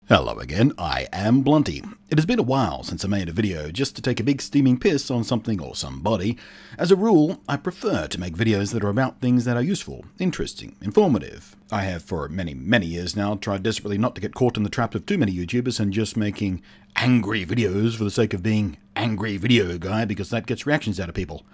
Hello again, I am Blunty. It has been a while since I made a video just to take a big steaming piss on something or somebody. As a rule, I prefer to make videos that are about things that are useful, interesting, informative. I have for many years now tried desperately not to get caught in the trap of too many YouTubers and just making angry videos for the sake of being angry video guy because that gets reactions out of people.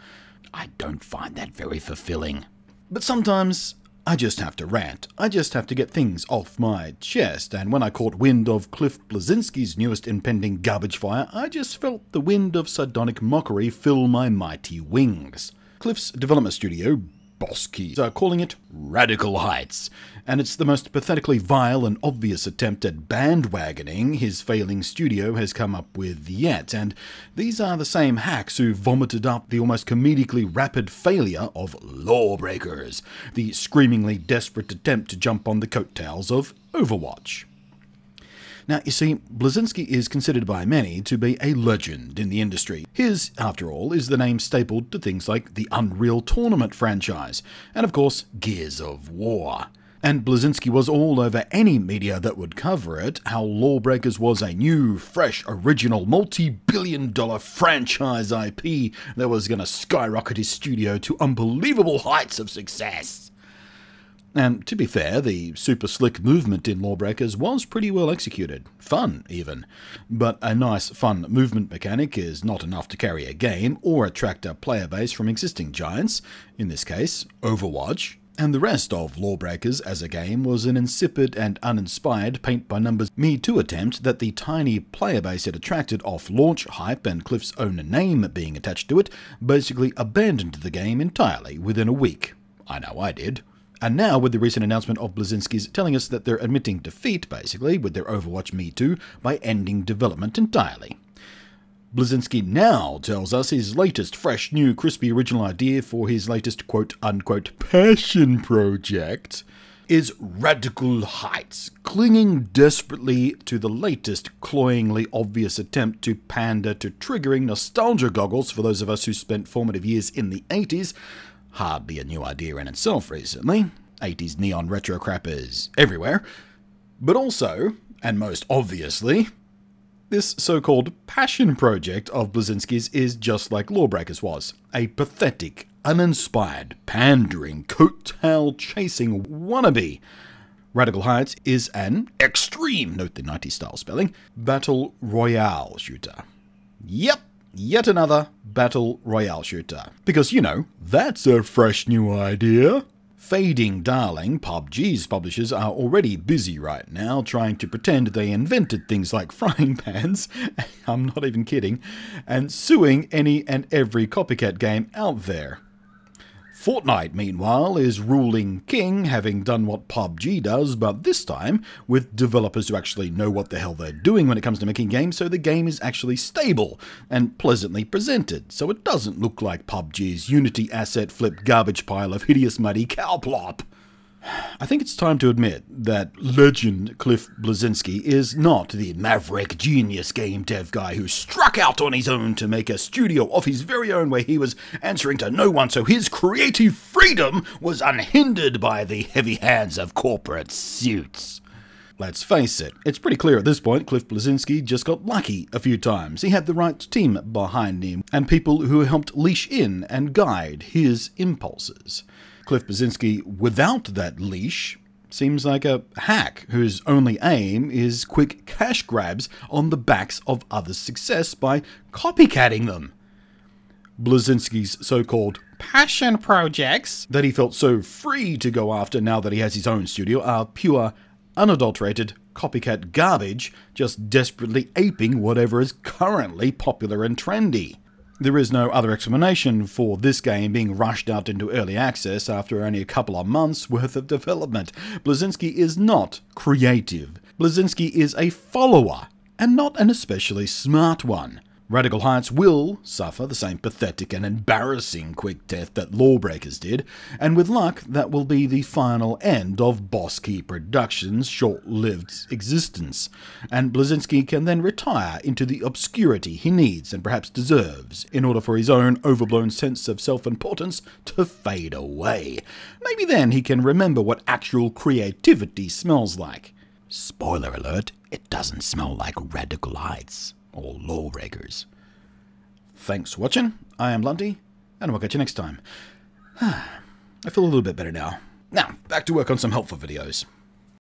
I don't find that very fulfilling. But sometimes I just have to rant. I just have to get things off my chest, and when I caught wind of Cliff Bleszinski's newest impending garbage fire, I just felt the wind of sardonic mockery fill my mighty wings. Cliff's development studio, Boss Keys, are calling it Radical Heights, and it's the most pathetically vile and obvious attempt at bandwagoning his failing studio has come up with yet, and these are the same hacks who vomited up the almost comedically rapid failure of Lawbreakers, the screamingly desperate attempt to jump on the coattails of Overwatch. Now, you see, Bleszinski is considered by many to be a legend in the industry. His, after all, is the name stapled to things like the Unreal Tournament franchise, and of course, Gears of War. And Bleszinski was all over any media that would cover it, how Lawbreakers was a new, fresh, original, multi-billion-dollar franchise IP that was going to skyrocket his studio to unbelievable heights of success. And to be fair, the super slick movement in Lawbreakers was pretty well executed. Fun, even. But a nice, fun movement mechanic is not enough to carry a game or attract a player base from existing giants, in this case, Overwatch. And the rest of Lawbreakers as a game was an insipid and uninspired paint-by-numbers Me Too attempt that the tiny player base it attracted off launch hype and Cliff's own name being attached to it basically abandoned the game entirely within a week. I know I did. And now, with the recent announcement of Bleszinski's telling us that they're admitting defeat, basically, with their Overwatch Me Too, by ending development entirely. Bleszinski now tells us his latest, fresh, new, crispy original idea for his latest quote-unquote passion project is Radical Heights, clinging desperately to the latest cloyingly obvious attempt to pander to triggering nostalgia goggles for those of us who spent formative years in the 80s, hardly a new idea in itself recently. 80s neon retro crap is everywhere. But also, and most obviously, this so-called passion project of Bleszinski's is just like Lawbreakers was. A pathetic, uninspired, pandering, coattail-chasing wannabe. Radical Heights is an extreme, note the 90s style spelling, battle royale shooter. Yep. Yet another battle royale shooter. Because, you know, that's a fresh new idea. Fading darling PUBG's publishers are already busy right now trying to pretend they invented things like frying pans, I'm not even kidding, and suing any and every copycat game out there. Fortnite, meanwhile, is ruling king, having done what PUBG does, but this time with developers who actually know what the hell they're doing when it comes to making games, so the game is actually stable and pleasantly presented, so it doesn't look like PUBG's Unity asset flip garbage pile of hideous muddy cowplop. I think it's time to admit that legend Cliff Bleszinski is not the maverick genius game dev guy who struck out on his own to make a studio of his very own where he was answering to no one, so his creative freedom was unhindered by the heavy hands of corporate suits. Let's face it, it's pretty clear at this point Cliff Bleszinski just got lucky a few times. He had the right team behind him, and people who helped leash in and guide his impulses. Cliff Bleszinski, without that leash, seems like a hack whose only aim is quick cash grabs on the backs of others' success by copycatting them. Bleszinski's so-called passion projects that he felt so free to go after now that he has his own studio are pure, unadulterated copycat garbage, just desperately aping whatever is currently popular and trendy. There is no other explanation for this game being rushed out into early access after only a couple of months worth of development. Bleszinski is not creative. Bleszinski is a follower, and not an especially smart one. Radical Heights will suffer the same pathetic and embarrassing quick death that Lawbreakers did, and with luck that will be the final end of Boss Key Productions' short-lived existence, and Bleszinski can then retire into the obscurity he needs and perhaps deserves in order for his own overblown sense of self-importance to fade away. Maybe then he can remember what actual creativity smells like. Spoiler alert, it doesn't smell like radicalites or lawbreakers. Thanks for watching. I am Blunty, and we'll catch you next time. I feel a little bit better now. Now, back to work on some helpful videos.